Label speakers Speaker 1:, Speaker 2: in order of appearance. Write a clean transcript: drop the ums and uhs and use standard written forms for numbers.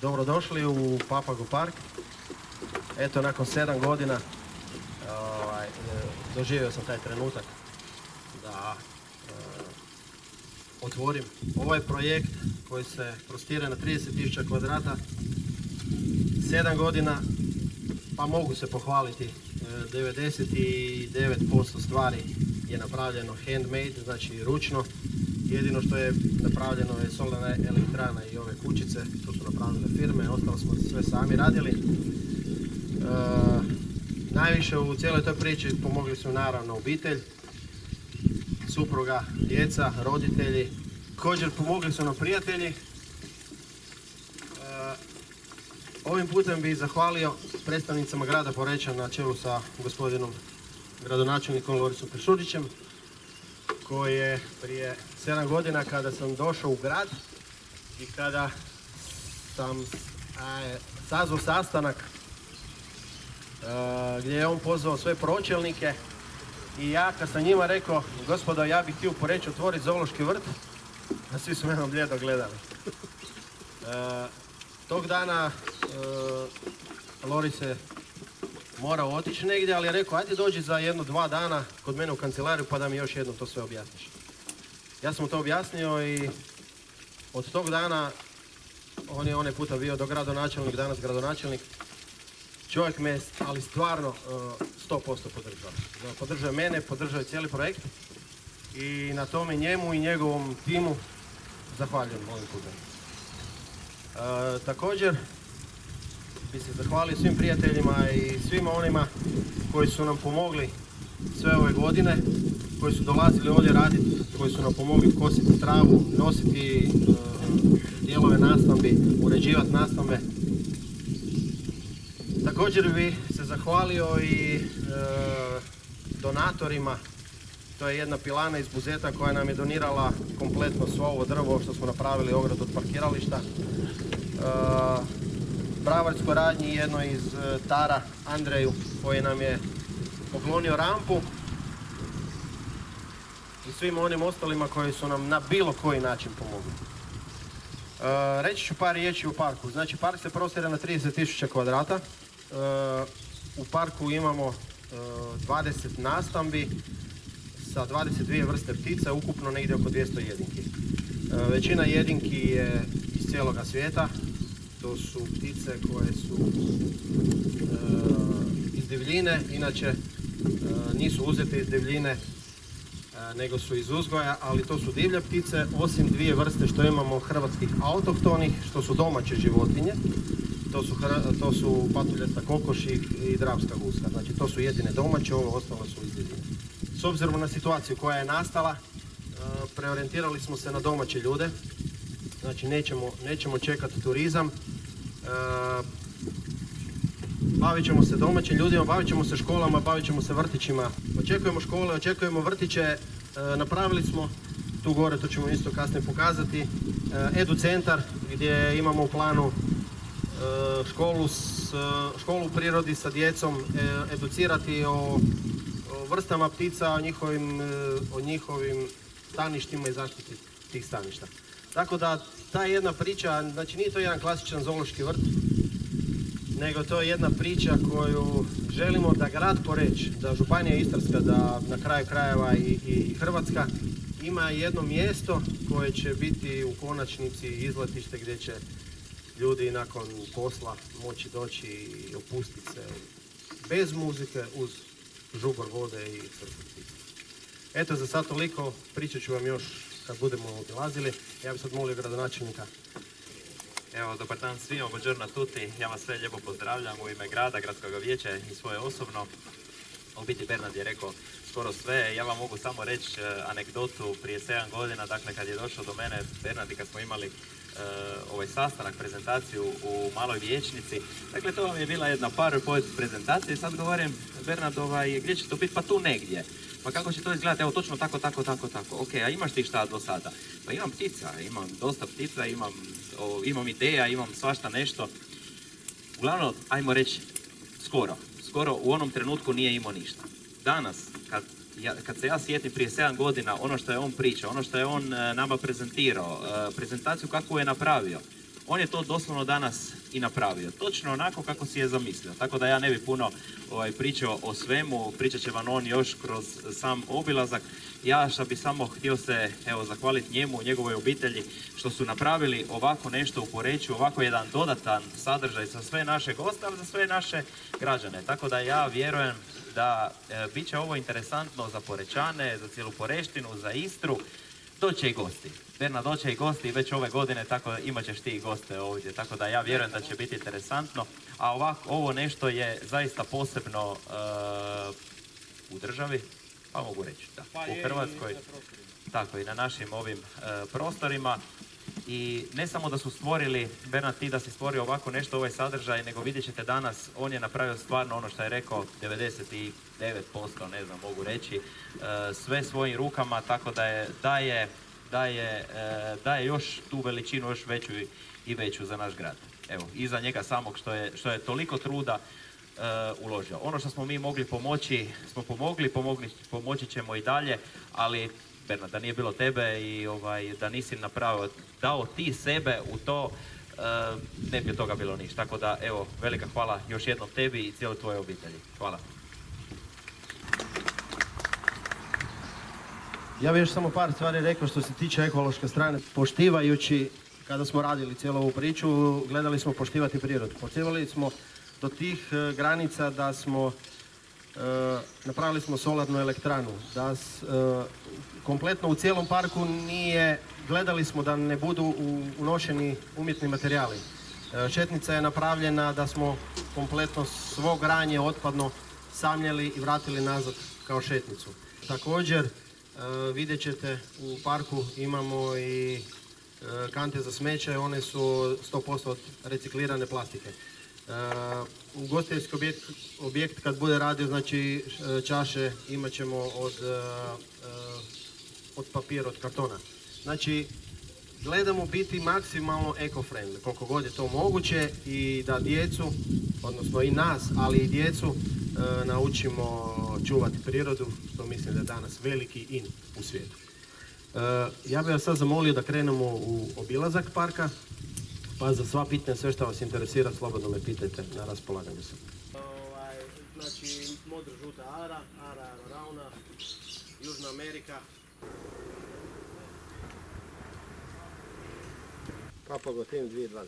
Speaker 1: Dobrodošli u Papago park. Eto, nakon 7 godina doživio sam taj trenutak da otvorim ovaj projekt koji se prostire na 30.000 kvadrata. 7 godina, pa mogu se pohvaliti, 99% stvari je napravljeno handmade, znači ručno. Jedino što je napravljeno je solarna elektrana i ove kućice, to su napravile firme, ostalo smo sve sami radili. Najviše u cijeloj toj priči pomogli su naravno obitelj, supruga, djeca, roditelji. Također pomogli su nam prijatelji. Ovim putem bih zahvalio predstavnicama grada Poreča na čelu sa gospodinom gradonačelnikom Lorisom Pešurićem, koji je prije 7 godina kada sam došao u grad i kada sam sazvao sastanak gdje je on pozvao sve pročelnike i ja kad sam njima rekao, gospodo, ja bih htio u Poreču otvoriti zoološki vrt, a svi su me bljedo gledali. Tog dana Loris je morao otići negdje, ali je rekao, ajde dođi za 1-2 dana kod mene u kancelariju pa da mi još jednom to sve objasniš. Ja sam mu to objasnio i od tog dana, on je onaj puta bio dogradonačelnik, danas gradonačelnik, čovjek me, ali stvarno 100% podržao. Podržao mene, podržao cijeli projekt i na tome njemu i njegovom timu zahvaljujem ovim putem. Također bi se zahvalio svim prijateljima i svima onima koji su nam pomogli sve ove godine, koji su dolazili ovdje raditi, koji su nam pomogli kositi travu, nositi dijelove nastambi, uređivati nastambe. Također bi se zahvalio i donatorima. To je jedna pilana iz Buzeta koja nam je donirala kompletno svo ovo drvo što smo napravili ogradu od parkirališta. Bravarskoj radnji jedno iz Tara, Andreju, koji nam je poklonio rampu i svim onim ostalima koji su nam na bilo koji način pomogli. Reći ću par riječi o parku. Znači, park se prostire na 30.000 kvadrata. U parku imamo 20 nastambi sa 22 vrste ptica, ukupno negdje oko 200 jedinki. Većina jedinki je iz cijeloga svijeta. To su ptice koje su iz divljine, inače nisu uzete iz divljine, nego su iz uzgoja, ali to su divlje ptice, osim 2 vrste što imamo hrvatskih autohtonih, što su domaće životinje. To su patuljasta kokoš i dravska guska. Znači, to su jedine domaće, ovo ostalo su iz divljine. S obzirom na situaciju koja je nastala, preorijentirali smo se na domaće ljude. Znači, nećemo čekati turizam. Bavit ćemo se domaćim ljudima, bavit ćemo se školama, bavit ćemo se vrtićima. Očekujemo škole, očekujemo vrtiće. Napravili smo tu gore, to ćemo isto kasnije pokazati, edu centar gdje imamo u planu školu u prirodi sa djecom, educirati o vrstama ptica, o njihovim staništima i zaštiti tih staništa. Tako da ta jedna priča, znači nije to jedan klasičan zoološki vrt, nego to je jedna priča koju želimo da grad Poreč, da Županija Istarska, da na kraju krajeva i Hrvatska ima jedno mjesto koje će biti u konačnici izletište gdje će ljudi nakon posla moći doći i opustiti se bez muzike uz žubor vode i crkvu ptica. Eto, za sad toliko, pričat ću vam još kad budemo obilazili. Ja bih sad molio gradonačelnika.
Speaker 2: Evo, dobar dan svima, buongiorno a tutti. Ja vas sve lijepo pozdravljam u ime grada, gradskog vijeća i svoje osobno. U biti Bernard je rekao skoro sve. Ja vam mogu samo reći anegdotu prije 7 godina, dakle kad je došao do mene Bernard i kad smo imali ovaj sastanak, prezentaciju u maloj vijećnici. Dakle, to vam je bila jedna PowerPoint prezentacija i sad govorim, Bernard, gdje će to biti? Pa tu negdje. Pa kako će to izgledati? Evo, točno tako. Ok, a imaš ti šta do sada? Pa imam ptica, imam dosta ptica, imam ideja, imam svašta nešto. Uglavnom, ajmo reći, skoro u onom trenutku nije imao ništa. Danas, kad se ja sjetim prije 7 godina, ono što je on pričao, ono što je on nama prezentirao, prezentaciju kakvu je napravio, on je to doslovno danas i napravio. Točno onako kako si je zamislio. Tako da ja ne bi puno pričao o svemu, pričat će vam on još kroz sam obilazak. Ja što bi samo htio se zahvaliti njemu, njegovoj obitelji što su napravili ovako nešto u Poreču, ovako jedan dodatan sadržaj za sve naše goste, ali za sve naše građane. Tako da ja vjerujem da bit će ovo interesantno za Porečane, za cijelu Poreštinu, za Istru. Doće i gosti. Bernard, doće i gosti već ove godine, tako imat ćeš ti i goste ovdje. Tako da ja vjerujem da će biti interesantno. A ovako, ovo nešto je zaista posebno u državi, pa mogu reći da, u Hrvatskoj. Tako i na našim ovim prostorima. I ne samo da su stvorili, Bernard, ti da si stvorio ovako nešto, ovaj sadržaj, nego vidjet ćete danas, on je napravio stvarno ono što je rekao, 99%, ne znam, mogu reći, sve svojim rukama, tako da daje još tu veličinu, još veću i veću za naš grad. Evo, i za njega samog što je toliko truda uložio. Ono što smo mi mogli pomoći, smo pomoći ćemo i dalje, ali Bernard, da nije bilo tebe i da nisi dao ti sebe u to, ne bi od toga bilo ništa. Tako da, evo, velika hvala još jednom tebi i cijeloj tvojoj obitelji. Hvala.
Speaker 1: Ja bih još samo par stvari rekao što se tiče ekološke strane. Poštivajući, kada smo radili cijelu ovu priču, gledali smo poštivati prirodu. Poštivali smo do tih granica da smo napravili smo solarnu elektranu, da kompletno u cijelom parku gledali smo da ne budu unošeni umjetni materijali. Šetnica je napravljena da smo kompletno svo granje otpadno samljeli i vratili nazad kao šetnicu. Također vidjet ćete u parku imamo i kante za smeće, one su 100% od reciklirane plastike. Ugostiteljski objekt kad bude radio, znači čaše imat ćemo od papira, od kartona. Znači gledamo biti maksimalno eco-friendly, koliko god je to moguće i da djecu, odnosno i nas, ali i djecu naučimo čuvati prirodu, što mislim da je danas veliki in u svijetu. Ja bih vas sad zamolio da krenemo u obilazak parka. Pa za sva pitanja, sve što vas interesira, slobodno me pitajte, na raspolaganju sam. Znači, modro žuta ara rauna, Južna Amerika. Papua Gotin 2020.